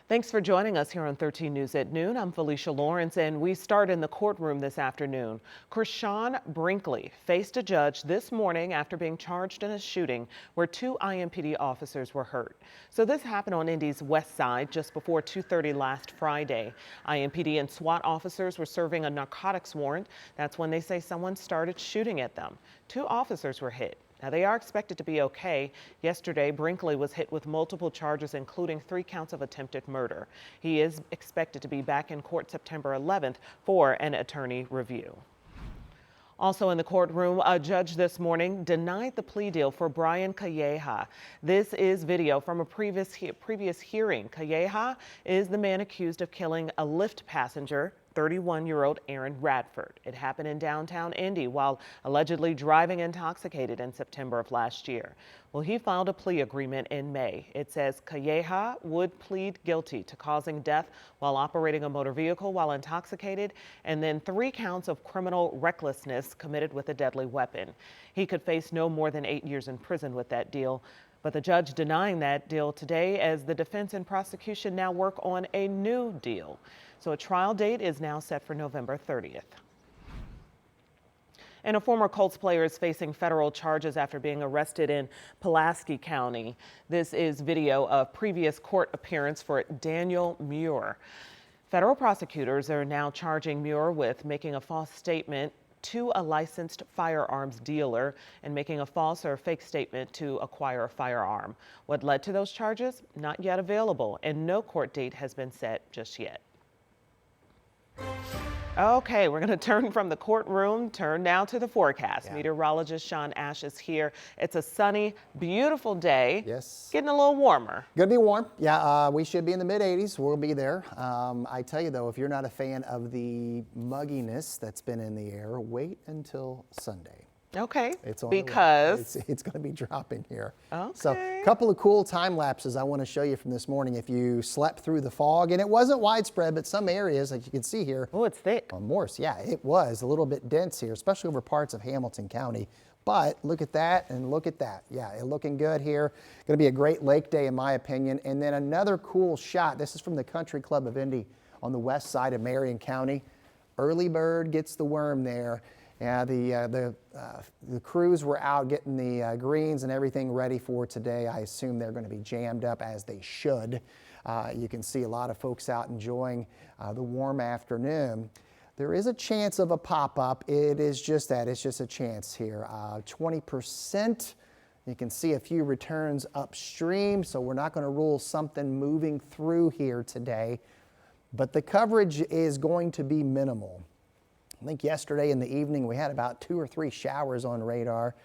Thanks for joining us here on 13 News at Noon. I'm Felicia Lawrence, and we start in the courtroom this afternoon. Krishawn Brinkley faced a judge this morning after being charged in a shooting where two IMPD officers were hurt. So this happened on Indy's west side just before 2:30 last Friday. IMPD and SWAT officers were serving a narcotics warrant. That's when they say someone started shooting at them. Two officers were hit. Now, they are expected to be okay. Yesterday, Brinkley was hit with multiple charges, including 3 counts of attempted murder. He is expected to be back in court September 11th for an attorney review. Also in the courtroom, a judge this morning denied the plea deal for Brian Calleja. This is video from a previous hearing. Calleja is the man accused of killing a Lyft passenger, 31-year-old Aaron Radford. It happened in downtown Indy while allegedly driving intoxicated in September of last year. Well, he filed a plea agreement in May. It says Calleja would plead guilty to causing death while operating a motor vehicle while intoxicated, and then 3 counts of criminal recklessness committed with a deadly weapon. He could face no more than 8 years in prison with that deal. But the judge denying that deal today as the defense and prosecution now work on a new deal. So a trial date is now set for November 30th. And a former Colts player is facing federal charges after being arrested in Pulaski County. This is video of previous court appearance for Daniel Muir. Federal prosecutors are now charging Muir with making a false statement to a licensed firearms dealer and making a false or fake statement to acquire a firearm. What led to those charges? Not yet available, and no court date has been set just yet. Okay, we're going to turn from the courtroom, turn now to the forecast. Meteorologist Sean Ash is here. It's a sunny, beautiful day. Yes. Getting a little warmer. Gonna be warm. Yeah, we should be in the mid-80s. We'll be there. I tell you though, if you're not a fan of the mugginess that's been in the air, wait until Sunday. Okay, It's on because it's going to be dropping here. Okay. So a couple of cool time lapses I want to show you from this morning. If you slept through the fog, and it wasn't widespread, but some areas, like you can see here. Oh, it's thick. On Morse, yeah, it was a little bit dense here, especially over parts of Hamilton County. But look at that and look at that. Yeah, it's looking good here. Going to be a great lake day in my opinion. And then another cool shot. This is from the Country Club of Indy on the west side of Marion County. Early bird gets the worm there. Yeah, the crews were out getting the greens and everything ready for today. I assume they're going to be jammed up as they should. You can see a lot of folks out enjoying the warm afternoon. There is a chance of a pop-up. It is just that. It's just a chance here. 20%. You can see a few returns upstream, so we're not going to rule something moving through here today. But the coverage is going to be minimal. I think yesterday in the evening we had about 2 or 3 showers on radar.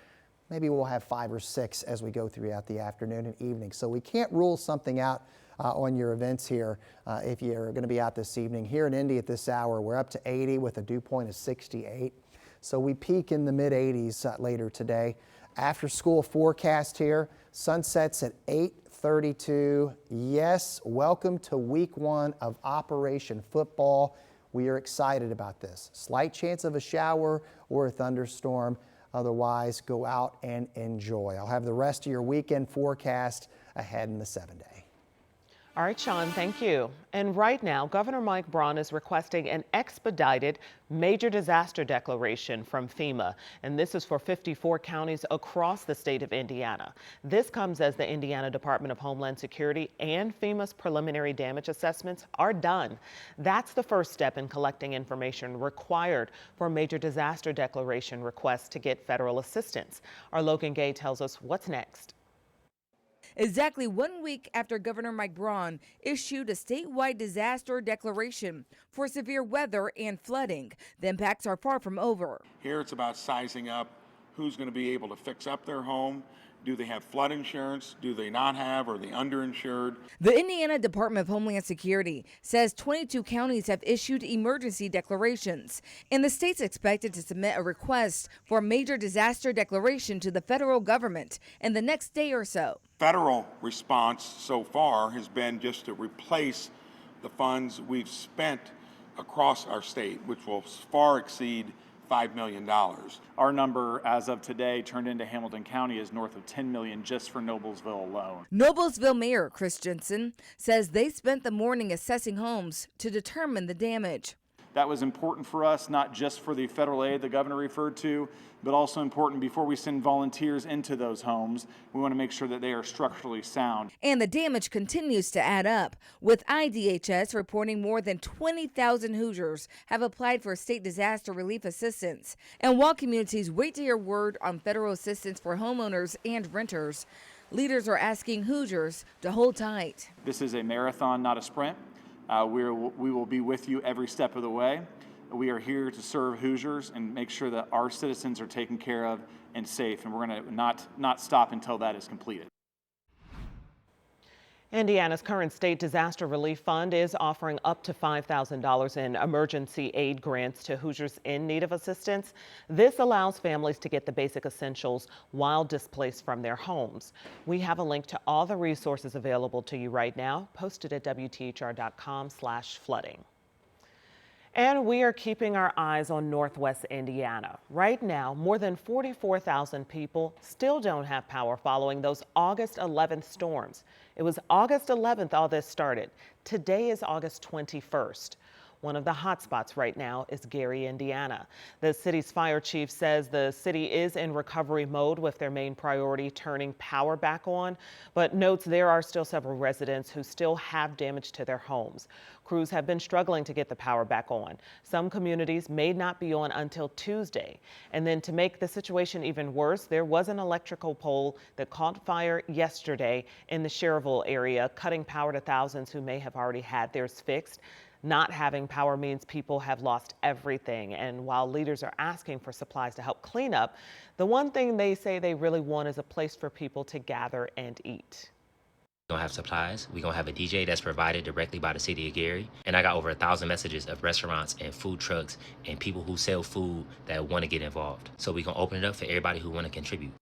Maybe we'll have 5 or 6 as we go throughout the afternoon and evening. So we can't rule something out on your events here if you're going to be out this evening. Here in Indy at this hour, we're up to 80 with a dew point of 68. So we peak in the mid-80s later today. After school forecast here, sunsets at 8:32. Yes, welcome to week 1 of Operation Football. We are excited about this. Slight chance of a shower or a thunderstorm. Otherwise, go out and enjoy. I'll have the rest of your weekend forecast ahead in the 7-day. All right, Sean, thank you. And right now, Governor Mike Braun is requesting an expedited major disaster declaration from FEMA. And this is for 54 counties across the state of Indiana. This comes as the Indiana Department of Homeland Security and FEMA's preliminary damage assessments are done. That's the first step in collecting information required for a major disaster declaration request to get federal assistance. Our Logan Gay tells us what's next. Exactly 1 week after Governor Mike Braun issued a statewide disaster declaration for severe weather and flooding, the impacts are far from over. Here it's about sizing up who's going to be able to fix up their home. Do they have flood insurance? Do they not have? Are they underinsured? The Indiana Department of Homeland Security says 22 counties have issued emergency declarations, and the state's expected to submit a request for a major disaster declaration to the federal government in the next day or so. Federal response so far has been just to replace the funds we've spent across our state, which will far exceed $5 million. Our number as of today turned into Hamilton County is north of 10 million just for Noblesville alone. Noblesville Mayor Chris Jensen says they spent the morning assessing homes to determine the damage. That was important for us, not just for the federal aid the governor referred to, but also important before we send volunteers into those homes. We want to make sure that they are structurally sound. And the damage continues to add up, with IDHS reporting more than 20,000 Hoosiers have applied for state disaster relief assistance. And while communities wait to hear word on federal assistance for homeowners and renters, leaders are asking Hoosiers to hold tight. This is a marathon, not a sprint. We will be with you every step of the way. We are here to serve Hoosiers and make sure that our citizens are taken care of and safe, and we're going to not stop until that is completed. Indiana's current state disaster relief fund is offering up to $5,000 in emergency aid grants to Hoosiers in need of assistance. This allows families to get the basic essentials while displaced from their homes. We have a link to all the resources available to you right now, posted at WTHR.com/flooding. And we are keeping our eyes on Northwest Indiana. Right now, more than 44,000 people still don't have power following those August 11th storms. It was August 11th all this started. Today is August 21st. One of the hot spots right now is Gary, Indiana. The city's fire chief says the city is in recovery mode with their main priority turning power back on, but notes there are still several residents who still have damage to their homes. Crews have been struggling to get the power back on. Some communities may not be on until Tuesday. And then to make the situation even worse, there was an electrical pole that caught fire yesterday in the Cherville area, cutting power to thousands who may have already had theirs fixed. Not having power means people have lost everything. And while leaders are asking for supplies to help clean up, the one thing they say they really want is a place for people to gather and eat. We're gonna have supplies. We're gonna have a DJ that's provided directly by the city of Gary. And I got over 1,000 messages of restaurants and food trucks and people who sell food that want to get involved. So we're gonna open it up for everybody who want to contribute.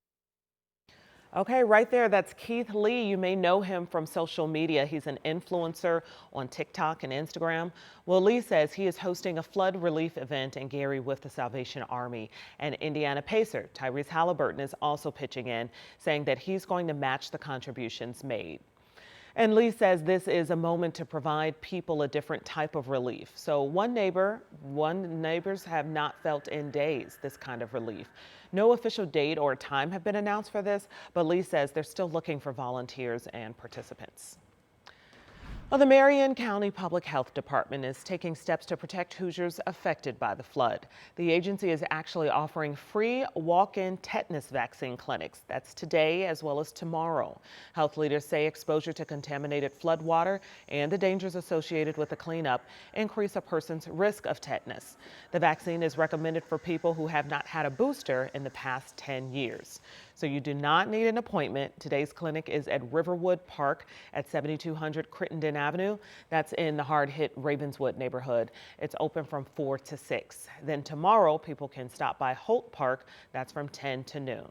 Okay, right there, that's Keith Lee. You may know him from social media. He's an influencer on TikTok and Instagram. Well, Lee says he is hosting a flood relief event in Gary with the Salvation Army. And Indiana Pacer Tyrese Halliburton is also pitching in, saying that he's going to match the contributions made. And Lee says this is a moment to provide people a different type of relief. So neighbors have not felt in days this kind of relief. No official date or time have been announced for this, but Lee says they're still looking for volunteers and participants. Well, the Marion County Public Health Department is taking steps to protect Hoosiers affected by the flood. The agency is actually offering free walk-in tetanus vaccine clinics. That's today as well as tomorrow. Health leaders say exposure to contaminated flood water and the dangers associated with the cleanup increase a person's risk of tetanus. The vaccine is recommended for people who have not had a booster in the past 10 years. So you do not need an appointment. Today's clinic is at Riverwood Park at 7200 Crittenden Avenue. That's in the hard-hit Ravenswood neighborhood. It's open from 4 to 6. Then tomorrow, people can stop by Holt Park. That's from 10 to noon.